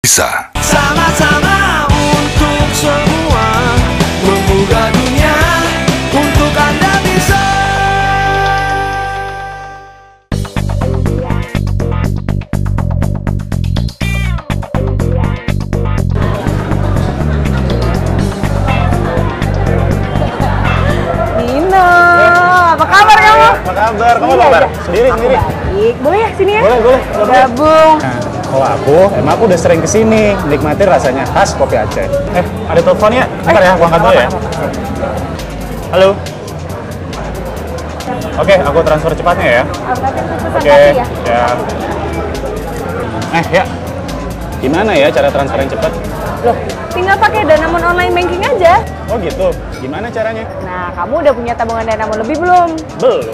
Bisa. Sama-sama untuk semua, membuka dunia untuk Anda bisa. Nino, apa kabar kamu? Apa kabar? Kamu apa kabar? Sendiri? Baik, boleh ya sini ya? Boleh. Gabung. Nah, kalau aku udah sering kesini, nikmatin rasanya khas kopi Aceh. Ada telepon ya? Bentar ya, aku angkat dulu ya. Halo? Oke, aku transfer cepatnya ya. Oke, ya. Ya. Gimana ya cara transfer yang cepat? Loh, tinggal pakai Danamon online banking aja. Oh gitu, gimana caranya? Nah, kamu udah punya tabungan Danamon lebih belum? Belum.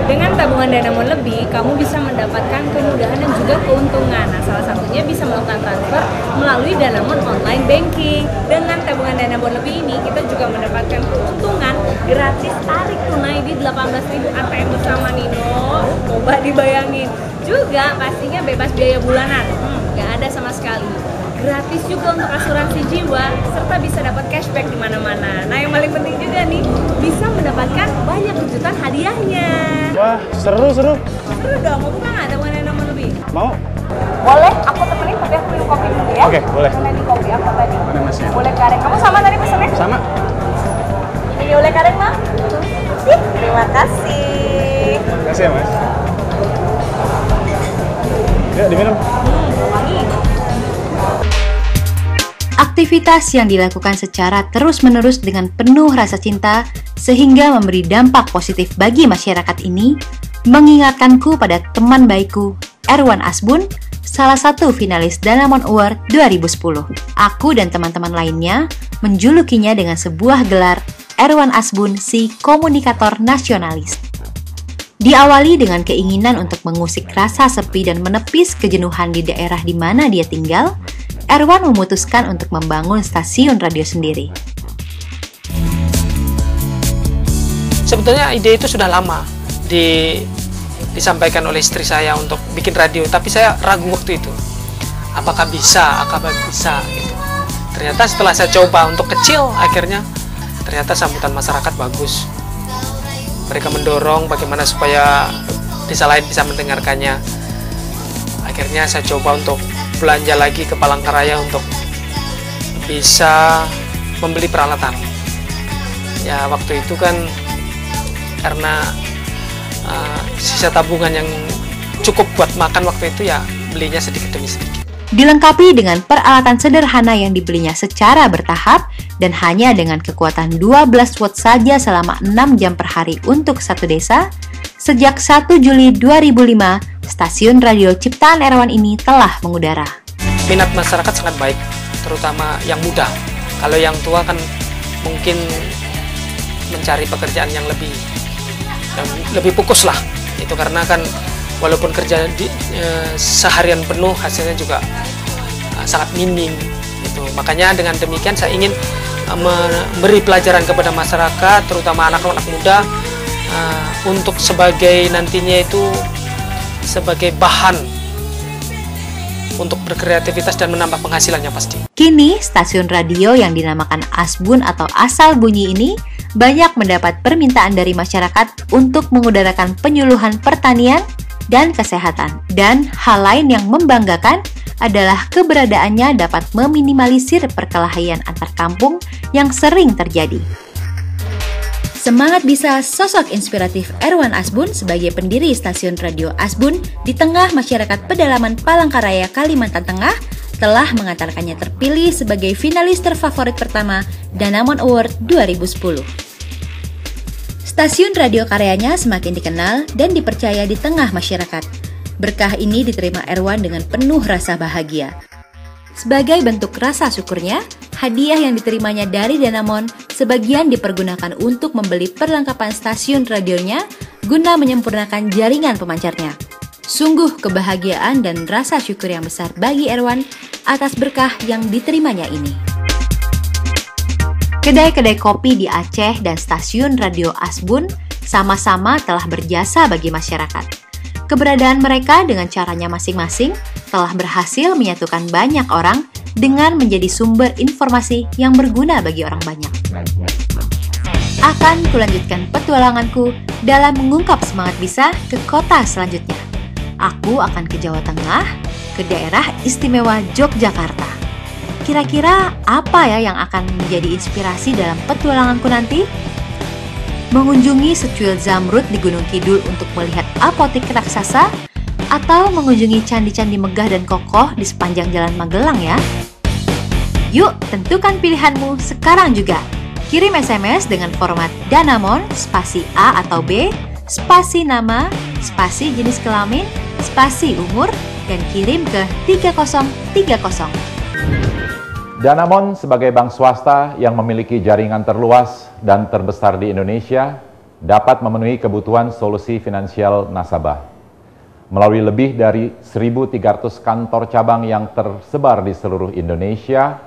Dengan tabungan Danamon lebih, kamu bisa mendapatkan kemudahan dan juga keuntungan. Nah, salah satunya bisa melakukan transfer melalui Danamon online banking. Dengan tabungan Danamon lebih ini, kita juga mendapatkan keuntungan gratis tarik tunai di 18.000 ATM bersama Nino. Coba dibayangin. Juga pastinya bebas biaya bulanan. Nggak ada sama sekali. Gratis juga untuk asuransi jiwa, serta bisa dapat cashback di mana-mana. Nah, yang paling penting juga nih, bisa mendapatkan banyak kejutan hadiahnya. Wah, seru. Seru dong, mau buka nggak tabungan Danamon lebih? Mau? Boleh, aku temenin tapi aku minum kopi dulu ya. Oke, boleh. Karena di kopi aku tadi. Mana masnya? Boleh kareng. Kamu sama tadi pesannya? Sama? Ini oleh kareng, Ma? Terima kasih. Kasih ya, Mas. Yuk, diminum. Wangi. Aktivitas yang dilakukan secara terus-menerus dengan penuh rasa cinta sehingga memberi dampak positif bagi masyarakat ini mengingatkanku pada teman baikku, Erwan Asbun, salah satu finalis Danamon Award 2010. Aku dan teman-teman lainnya menjulukinya dengan sebuah gelar Erwan Asbun si komunikator nasionalis. Diawali dengan keinginan untuk mengusik rasa sepi dan menepis kejenuhan di daerah di mana dia tinggal, Erwan memutuskan untuk membangun stasiun radio sendiri. Sebetulnya ide itu sudah lama disampaikan oleh istri saya untuk bikin radio, tapi saya ragu waktu itu. Apakah bisa gitu. Ternyata setelah saya coba untuk kecil, akhirnya ternyata sambutan masyarakat bagus. Mereka mendorong bagaimana supaya desa lain bisa mendengarkannya. Akhirnya saya coba untuk belanja lagi ke Palangkaraya untuk bisa membeli peralatan. Ya, waktu itu kan karena sisa tabungan yang cukup buat makan waktu itu, ya belinya sedikit demi sedikit. Dilengkapi dengan peralatan sederhana yang dibelinya secara bertahap dan hanya dengan kekuatan 12 watt saja selama 6 jam per hari untuk satu desa, sejak 1 Juli 2005, stasiun radio ciptaan Erwan ini telah mengudara. Minat masyarakat sangat baik, terutama yang muda. Kalau yang tua kan mungkin mencari pekerjaan yang lebih fokus lah. Itu karena kan walaupun kerja seharian penuh, hasilnya juga sangat minim. Gitu. Makanya dengan demikian saya ingin memberi pelajaran kepada masyarakat, terutama anak-anak muda, untuk sebagai nantinya itu sebagai bahan untuk berkreativitas dan menambah penghasilannya pasti. Kini, stasiun radio yang dinamakan Asbun atau Asal Bunyi ini banyak mendapat permintaan dari masyarakat untuk mengudarakan penyuluhan pertanian dan kesehatan. Dan hal lain yang membanggakan adalah keberadaannya dapat meminimalisir perkelahian antar kampung yang sering terjadi. Semangat bisa sosok inspiratif Erwan Asbun sebagai pendiri stasiun radio Asbun di tengah masyarakat pedalaman Palangkaraya, Kalimantan Tengah telah mengantarkannya terpilih sebagai finalis terfavorit pertama Danamon Award 2010. Stasiun radio karyanya semakin dikenal dan dipercaya di tengah masyarakat. Berkah ini diterima Erwan dengan penuh rasa bahagia. Sebagai bentuk rasa syukurnya, hadiah yang diterimanya dari Danamon sebagian dipergunakan untuk membeli perlengkapan stasiun radionya guna menyempurnakan jaringan pemancarnya. Sungguh kebahagiaan dan rasa syukur yang besar bagi Erwan atas berkah yang diterimanya ini. Kedai-kedai kopi di Aceh dan stasiun radio Asbun sama-sama telah berjasa bagi masyarakat. Keberadaan mereka dengan caranya masing-masing telah berhasil menyatukan banyak orang dengan menjadi sumber informasi yang berguna bagi orang banyak. Akan kulanjutkan petualanganku dalam mengungkap semangat bisa ke kota selanjutnya. Aku akan ke Jawa Tengah, ke daerah istimewa Yogyakarta. Kira-kira apa ya yang akan menjadi inspirasi dalam petualanganku nanti? Mengunjungi secuil zamrud di Gunung Kidul untuk melihat apotik raksasa, atau mengunjungi candi-candi megah dan kokoh di sepanjang Jalan Magelang ya? Yuk, tentukan pilihanmu sekarang juga. Kirim SMS dengan format Danamon, spasi A atau B, spasi nama, spasi jenis kelamin, spasi umur, dan kirim ke 3030. Danamon sebagai bank swasta yang memiliki jaringan terluas dan terbesar di Indonesia dapat memenuhi kebutuhan solusi finansial nasabah. Melalui lebih dari 1.300 kantor cabang yang tersebar di seluruh Indonesia,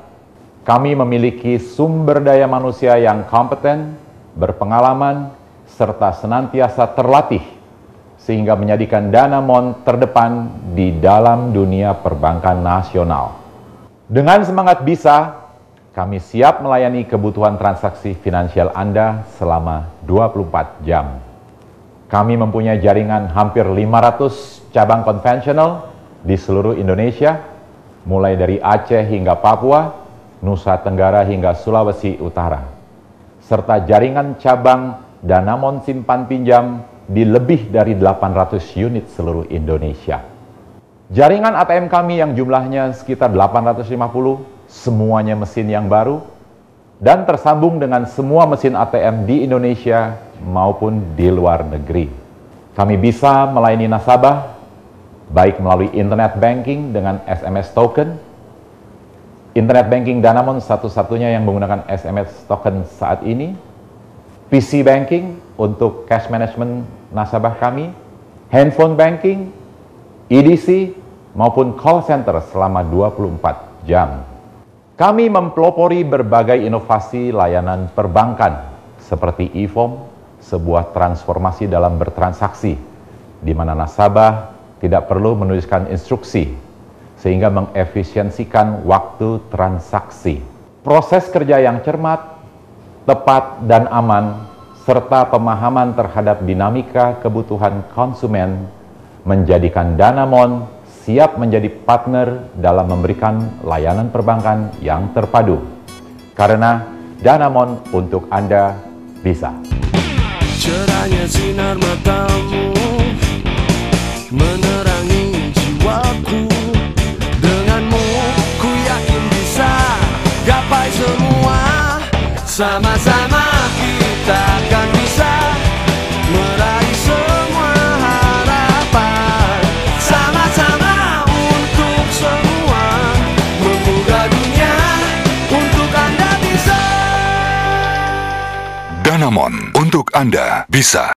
kami memiliki sumber daya manusia yang kompeten, berpengalaman, serta senantiasa terlatih, sehingga menjadikan Danamon terdepan di dalam dunia perbankan nasional. Dengan semangat bisa, kami siap melayani kebutuhan transaksi finansial Anda selama 24 jam. Kami mempunyai jaringan hampir 500 cabang konvensional di seluruh Indonesia, mulai dari Aceh hingga Papua, Nusa Tenggara hingga Sulawesi Utara, serta jaringan cabang Danamon simpan pinjam di lebih dari 800 unit seluruh Indonesia. Jaringan ATM kami yang jumlahnya sekitar 850, semuanya mesin yang baru, dan tersambung dengan semua mesin ATM di Indonesia maupun di luar negeri. Kami bisa melayani nasabah, baik melalui internet banking dengan SMS token. Internet banking Danamon satu-satunya yang menggunakan SMS token saat ini. PC banking untuk cash management nasabah kami. Handphone banking, EDC, maupun call center selama 24 jam. Kami mempelopori berbagai inovasi layanan perbankan seperti e-form, sebuah transformasi dalam bertransaksi, di mana nasabah tidak perlu menuliskan instruksi, sehingga mengefisiensikan waktu transaksi. Proses kerja yang cermat, tepat, dan aman, serta pemahaman terhadap dinamika kebutuhan konsumen menjadikan Danamon siap menjadi partner dalam memberikan layanan perbankan yang terpadu. Karena Danamon untuk Anda bisa. Cerahnya sinar matamu menerangi jiwaku. Denganmu ku yakin bisa gapai semua. Sama-sama kita akan bisa meraih semua harapan. Sama-sama untuk semua, membuka dunia untuk Anda bisa. Danamon untuk Anda bisa.